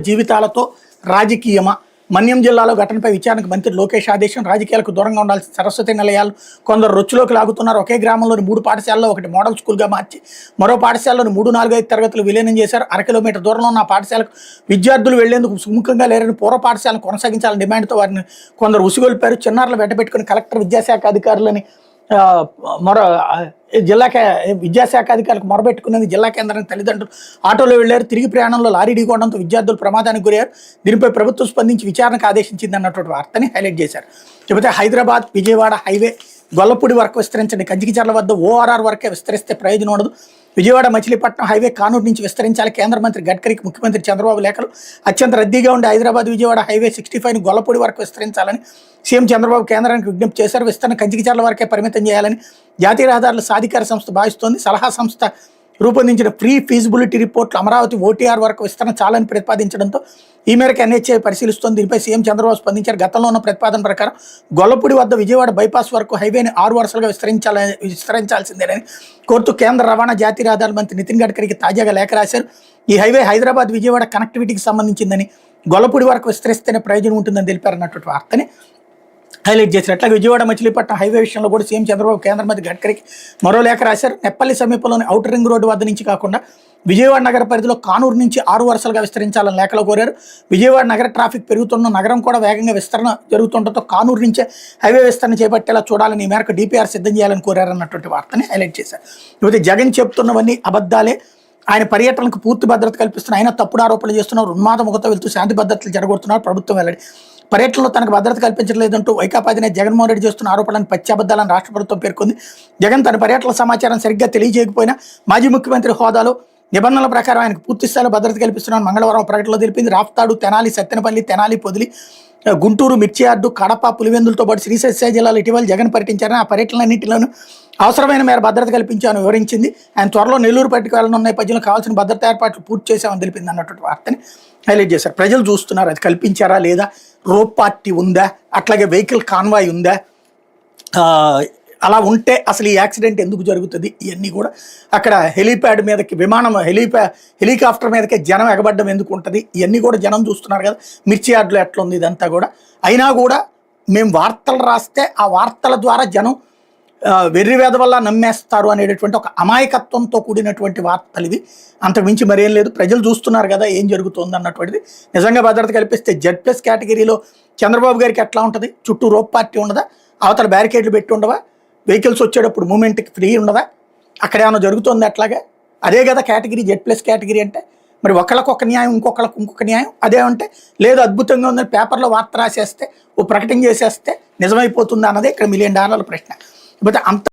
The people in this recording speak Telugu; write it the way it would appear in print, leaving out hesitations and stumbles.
జీవితాలతో రాజకీయమా? మన్యం జిల్లాలో ఘటనపై విచారణకు మంత్రి లోకేష్ ఆదేశం. రాజకీయాలకు దూరంగా ఉండాల్సిన సరస్వతి నిలయాలు కొందరు రొచ్చులోకి లాగుతున్నారు. ఒకే గ్రామంలోని 3 పాఠశాలలో ఒకటి మోడల్ స్కూల్గా మార్చి మరో పాఠశాలలోని 3, 4, 5 తరగతులు విలీనం చేశారు. 1/2 కిలోమీటర్ దూరంలో ఉన్న పాఠశాలకు విద్యార్థులు వెళ్లేందుకు సుముఖంగా లేరని పూర్వ పాఠశాలను కొనసాగించాలని డిమాండ్తో వారిని కొందరు ఉసిగొల్పారు. చిన్నారులు వెంటబెట్టుకుని కలెక్టర్, విద్యాశాఖ అధికారులని జిల్లా విద్యాశాఖ అధికారులకు మొరబెట్టుకునేది జిల్లా కేంద్రానికి తల్లిదండ్రులు ఆటోలో వెళ్లారు. తిరిగి ప్రయాణంలో లారీ ఢీకోవడంతో విద్యార్థులు ప్రమాదానికి గురయ్యారు. దీనిపై ప్రభుత్వం స్పందించి విచారణకు ఆదేశించింది అన్నటువంటి వార్తని హైలైట్ చేశారు. లేకపోతే హైదరాబాద్ విజయవాడ హైవే గొల్లపూడి వరకు విస్తరించండి, కంచికిచర్ల వద్ద ఓఆర్ఆర్ వరకే విస్తరిస్తే ప్రయోజనం ఉండదు. విజయవాడ మచిలీపట్నం హైవే కానూరు నుంచి విస్తరించాలి. కేంద్ర మంత్రి గడ్కరీకి ముఖ్యమంత్రి చంద్రబాబు లేఖలు. అత్యంత రద్దీగా ఉండే హైదరాబాద్ విజయవాడ హైవే 65ని గొల్లపూడి వరకు విస్తరించాలని సీఎం చంద్రబాబు కేంద్రానికి విజ్ఞప్తి చేశారు. విస్తరణ కంచికిచర్ల వరకే పరిమితం చేయాలని జాతీయ రహదారుల సాధికార సంస్థ భావిస్తోంది. సలహా సంస్థ రూపొందించిన ప్రీ ఫీజిబిలిటీ రిపోర్ట్లు అమరావతి ఓటీఆర్ వరకు విస్తరణ చాలని ప్రతిపాదించడంతో ఈ మేరకు ఎన్హెచ్ఏ పరిశీలిస్తోంది. దీనిపై సీఎం చంద్రబాబు స్పందించారు. గతంలో ఉన్న ప్రతిపాదన ప్రకారం గొల్లపూడి వద్ద విజయవాడ బైపాస్ వరకు హైవేని 6 వరుసలుగా విస్తరించాల్సిందేనని కోరుతూ కేంద్ర రవాణా జాతీయ రహదారుల మంత్రి నితిన్ గడ్కరీకి తాజాగా లేఖ రాశారు. ఈ హైవే హైదరాబాద్ విజయవాడ కనెక్టివిటీకి సంబంధించిందని, గొల్లపూడి వరకు విస్తరిస్తేనే ప్రయోజనం ఉంటుందని తెలిపారన్నటువంటి వార్తని హైలైట్ చేశారు. అట్లాగే విజయవాడ మచిలీపట్నం హైవే విషయంలో కూడా సీఎం చంద్రబాబు కేంద్ర మంత్రి గడ్కరీకి మరో లేఖ రాశారు. నెప్పల్లి సమీపంలోని ఔటర్ రింగ్ రోడ్డు వద్ద నుంచి కాకుండా విజయవాడ నగర పరిధిలో కానూరు నుంచి 6 వరుసలుగా విస్తరించాలని లేఖలో కోరారు. విజయవాడ నగర ట్రాఫిక్ పెరుగుతున్న నగరం కూడా వేగంగా విస్తరణ జరుగుతుండటంతో కానూరు నుంచే హైవే విస్తరణ చేపట్టేలా చూడాలని ఈ మేరకు డిపిఆర్ సిద్ధం చేయాలని కోరారన్నటువంటి వార్తని హైలైట్ చేశారు. ఇకపోతే జగన్ చెప్తున్నవన్నీ అబద్ధాలే, ఆయన పర్యటనకు పూర్తి భద్రత కల్పిస్తున్న ఆయన తప్పుడు ఆరోపణలు చేస్తున్నారు, ఉన్మాద ముఖతో వెళ్తూ శాంతి భద్రతలు జరగొడుతున్నారు ప్రభుత్వం వెల్లడి. పర్యటనలో తనకు భద్రత కల్పించలేదంటూ వైకాపా అధినేత జగన్మోహన్ రెడ్డి చేస్తున్న ఆరోపణలను పచ్చి అబద్ధాలను రాష్ట్ర ప్రభుత్వం పేర్కొంది. జగన్ తన పర్యటన సమాచారం సరిగ్గా తెలియజేయకపోయినా మాజీ ముఖ్యమంత్రి హోదాలో నిబంధనల ప్రకారం ఆయనకు పూర్తి స్థాయిలో భద్రత కల్పిస్తున్నామని మంగళవారం ప్రకటనలో తెలిపింది. రాప్తాడు, తెనాలి, సత్తెనపల్లి, తెనాలి, పొదిలి, గుంటూరు, మిర్చియార్డు, కడప, పులివెందులతో పాటు శ్రీశైలం జిల్లాలో ఇటీవల జగన్ పర్యటించారని, ఆ పర్యటనలన్నింటిలోనూ అవసరమైన మేర భద్రత కల్పించామని వివరించింది. ఆయన త్వరలో నెల్లూరు పట్టుకు వెళ్ళనున్న నేపథ్యంలో కావాల్సిన భద్రతా ఏర్పాట్లు పూర్తి చేశామని తెలిపింది అన్నటువంటి వార్తని హైలైట్ చేశారు. ప్రజలు చూస్తున్నారు, అది కల్పించారా లేదా, రోప్ పార్టీ ఉందా, అట్లాగే వెహికల్ కాన్వాయ్ ఉందా, అలా ఉంటే అసలు ఈ యాక్సిడెంట్ ఎందుకు జరుగుతుంది, ఇవన్నీ కూడా అక్కడ హెలీప్యాడ్ మీదకి హెలికాప్టర్ మీదకే జనం ఎగబడ్డం ఎందుకు ఉంటుంది, ఇవన్నీ కూడా జనం చూస్తున్నారు కదా. మిర్చి యార్డులో ఎట్లా ఉంది ఇదంతా కూడా. అయినా కూడా మేము వార్తలు రాస్తే ఆ వార్తల ద్వారా జనం వెర్రివేద వల్ల నమ్మేస్తారు అనేటటువంటి ఒక అమాయకత్వంతో కూడినటువంటి వార్తలు ఇవి. అంతకుమించి మరేం లేదు. ప్రజలు చూస్తున్నారు కదా ఏం జరుగుతుంది అన్నటువంటిది. నిజంగా భద్రత కల్పిస్తే Z+ కేటగిరీలో చంద్రబాబు గారికి ఎట్లా ఉంటుంది, చుట్టూ రోప్ పార్టీ ఉండదా, అవతల బ్యారికేడ్లు పెట్టి ఉండవా, వెహికల్స్ వచ్చేటప్పుడు మూమెంట్కి ఫ్రీ ఉండదా, అక్కడ ఏమైనా జరుగుతుంది అట్లాగే. అదే కదా కేటగిరీ, Z+ కేటగిరీ అంటే. మరి ఒకళ్ళకొక న్యాయం, ఇంకొక న్యాయం. అదేమంటే లేదు అద్భుతంగా ఉందని పేపర్లో వార్త రాసేస్తే, ఓ ప్రకటన చేసేస్తే నిజమైపోతుందా అన్నదే ఇక్కడ $1 మిలియన్ ప్రశ్న. కాకపోతే అంత